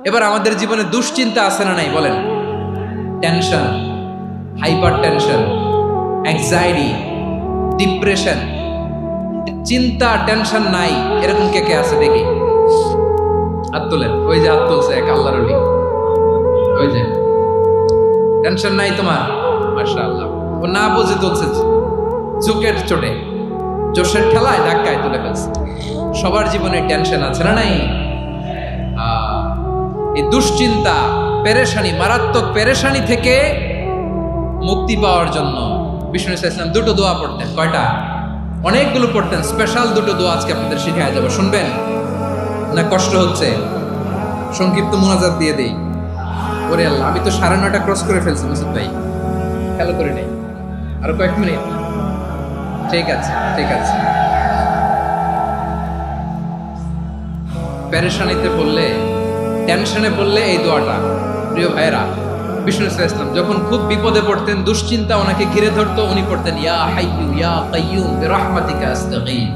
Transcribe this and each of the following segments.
এবার আমাদের জীবনে দুশ্চিন্তা আছে না নাই বলেন? Tension, hyper tension, anxiety, depression, চিন্তা টেনশন নাই এরকম কে কে আছে দেখি হাত তোলেন। ওই যে হাত তুলছে এক আল্লাহর ওলি, ওই যে টেনশন নাই তোমার, মাশাআল্লাহ। ও না বুঝে তুলছে, জোকের চোটে, জোশের ঠেলায় ধাক্কায় তুলে ফেলছে। সবার জীবনে টেনশন আছে না নাই? এই দুশ্চিন্তা, পেরেশানি, মারাত্মক পেরেশানি থেকে মুক্তি পাওয়ার জন্য বিষ্ণু ইসলাম দুটো দোয়া পড়তেন। কয়টা? অনেকগুলো পড়তেন। স্পেশাল দুটো দোয়া আজকে আপনাদের শিখায় যাবো, শুনবেন না? কষ্ট হচ্ছে? সংক্ষিপ্ত মুনাজাত দিয়ে দেই। ওরে আল্লাহ, আমি তো 9:30 ক্রস করে ফেলছি মুসুদ ভাই, খেয়াল করে নেই। আরো কয়েক মিনিট, ঠিক আছে ঠিক আছে। পেরেশানিতে পড়লে, টেনশনে পড়লে এই দোয়াটা, প্রিয় ভাইয়েরা, বিষ্ণু ইসলাম যখন খুব বিপদে পড়তেন, দুশ্চিন্তা ওনাকে ঘিরে ধরতো, উনি পড়তেন ইয়া হাইয়্যু ইয়া কাইয়্যুম বিরহমাতিকা আস্তাগীথ,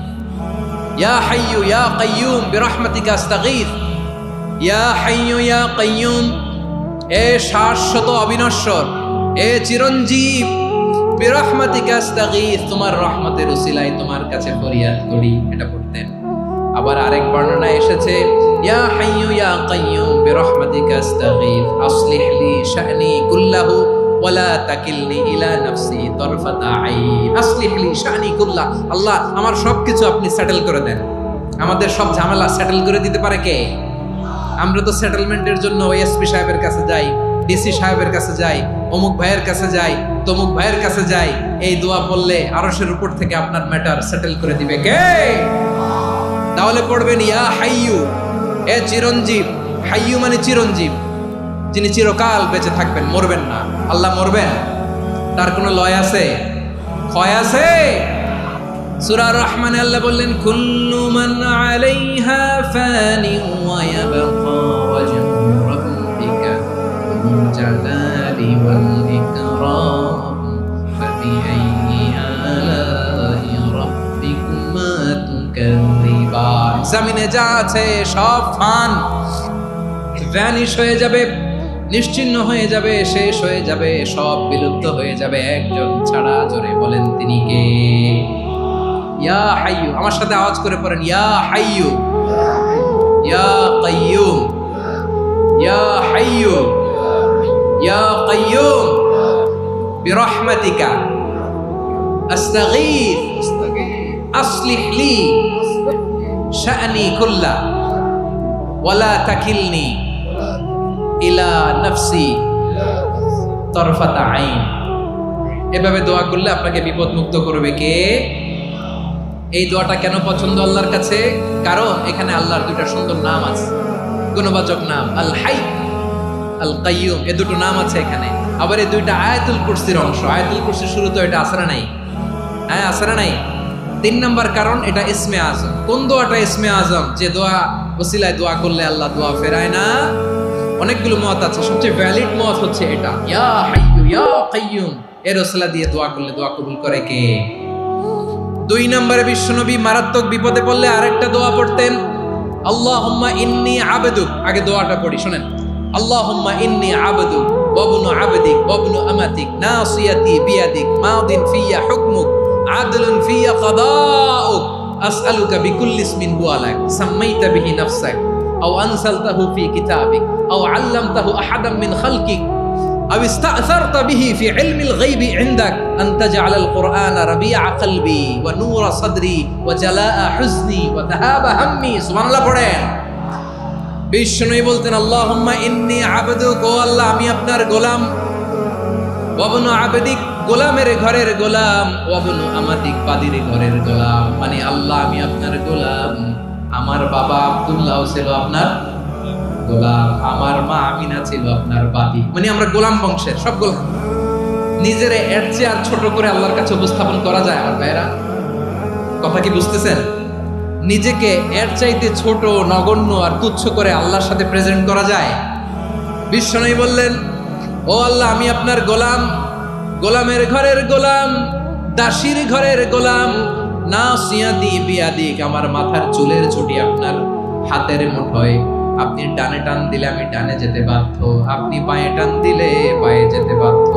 ইয়া হাইয়্যু ইয়া কাইয়্যুম বিরহমাতিকা আস্তাগীথ, ইয়া হাইয়্যু ইয়া কাইয়্যুম, এ শাশ্বত অবিনশ্বর, এ চিরঞ্জীব, বিরহমাতিকা আস্তাগীথ, তোমার রহমতের উসিলায় তোমার কাছে ফরিয়াদ করি, এটা পড়তেন। আবার আরেক বর্ণনায় এসেছে ইয়া হাইয়্যু ইয়া কাইয়্যুম বিরহমাতিকা আস্তাগীথ আসলিহ লি শা'নি কুল্লাহু ওয়ালা তাকিলনি ইলা নাফসি তারফাতা আইন। আসলিহ লি শা'নি কুল্লাহ, আল্লাহ আমার সবকিছু আপনি সেটেল করে দেন। আমাদের সব ঝামেলা সেটেল করে দিতে পারে কে? আমরা তো সেটেলমেন্টের জন্য এসপি সাহেবের কাছে যাই, ডিসি সাহেবের কাছে যাই, অমুক ভাইয়ের কাছে যাই, তমুক ভাইয়ের কাছে যাই। এই দোয়া পড়লে আরশের উপর থেকে আপনার ম্যাটার সেটেল করে দিবে কে? তাহলে পড়বেন ইয়া হাইয়্যু, এ চিরঞ্জীব। হাইয়্যু মানে চিরঞ্জীব, যিনি চিরকাল বেঁচে থাকবেন, মরবেন না। আল্লাহ মরবেন? তার কোনো লয় আছে? ক্ষয় আছে? সূরা রহমানে আল্লাহ বললেন কুল্লু মান আলাইহা ফানি ওয়া ইয়াবকা ওয়াজহু রাব্বিকা যুল জালালি ওয়াল ইকরাম ফাবিআইয়ি আলাই রাব্বিকুমা তুকাযযিবান। জমিনে যা আছে সব ফান, ভ্যানিশ হয়ে যাবে, নিশ্চিহ্ন হয়ে যাবে, শেষ হয়ে যাবে, সব বিলুপ্ত হয়ে যাবে, একজন ছাড়া। জোরে বলেন তিনি কে? ইয়া হাইয়্যু, আমার সাথে আওয়াজ করে পড়েন ইয়া হাইয়্যু ইয়া কাইয়্যুম ইয়া হাইয়্যু ইয়া কাইয়্যুম বিরহমাতিকা আস্তাগীথ আসলিহ লি শা'নি কুল্লা ওয়ালা তাকিলনি ইলা নাফসি তারফাতা আইন। এভাবে দোয়া করলে আপনাকে বিপদ মুক্ত করবে কে? এই দোয়াটা কেন পছন্দ আল্লাহর কাছে? কারণ এখানে আল্লাহর দুইটা সুন্দর নাম আছে, গুণবাচক নাম, আল হাই, আল কাইয়ুম, এই দুটো নাম আছে এখানে। আবার এই দুইটা আয়াতুল কুরসির অংশ। আয়াতুল কুরসির শুরুতে এটা আছে না নাই? হ্যাঁ, আছে না নাই? 3 নাম্বার কারণ, এটা ইসমে আজম। কোন দোয়াটা ইসমে আজম? যে দোয়া ওসিলায় দোয়া করলে আল্লাহ দোয়া ফেরায় না। অনেকগুলো মত আছে, সবচেয়ে ভ্যালিড মত হচ্ছে এটা, ইয়া হাইয়্যু ইয়া কাইয়্যুম, এর ওসিলা দিয়ে দোয়া করলে দোয়া কবুল করে কে? 2 নম্বরে বিশ্বনবী মারাত্মক বিপদে পড়লে আরেকটা দোয়া পড়তেন, আল্লাহুম্মা ইন্নী আবদুক। আগে দোয়াটা পড়ি, শুনেন। আল্লাহুম্মা ইন্নী আবদুক ওয়া ইবনু আবদিক ওয়া ইবনু আমাতিক নাসিয়াতি বিয়াদিক মাদিন ফিয়া হুকমুক আদলুন ফিয়া কাদাউক আসআলুকা বিকুল্লি ইসমিন হুয়া লাক সাম্মাইতা বিহি নাফসাক আও আনসালতাহু ফি কিতাবিক আও আল্লামতাহু আহাদাম মিন খালকিক أو استأثرت به في علم الغيب عندك أن تجعل القرآن ربيع قلبي ونور صدري وجلاء حزني وذهاب همي। سبحان الله পড়েন। বিষ্ণুই বলতেন আল্লাহুম্মা ইন্নী আবদুক, ও আল্লাহ আমি আপনার গোলাম, ওয়া ইবনু আবদিক, গোলামের ঘরের গোলাম, ওয়া ইবনু আমাতিক, বাদীর ঘরের গোলাম। মানে আল্লাহ আমি আপনার গোলাম। আমার বাবা আব্দুল্লাহ ছিল আপনার গোলাম, আমার মা আমিনা ছিল আপনার বাদী। মানে আমরা গোলাম বংশের, সব গোলাম। নিজের এর চেয়ে আর ছোট করে আল্লাহর কাছে উপস্থাপন করা যায় আমার ভাইরা? কথা কি বুঝতেছেন? নিজেকে এর চাইতে ছোট, নগণ্য আর তুচ্ছ করে আল্লাহর সাথে প্রেজেন্ট করা যায়? বিশ্বনবী বললেন ও আল্লাহ আমি আপনার গোলাম, গোলামের ঘরের গোলাম, দাসীর ঘরের গোলাম, নাসিয়াতি বিয়াদিক, আমার মাথার চুলের ছুটি আপনার হাতের মুঠোয়, আপনি ডানে টান দিলে আমি ডানে যেতে বাধ্য, আপনি বাঁয়ে টান দিলে বাঁয়ে যেতে বাধ্য।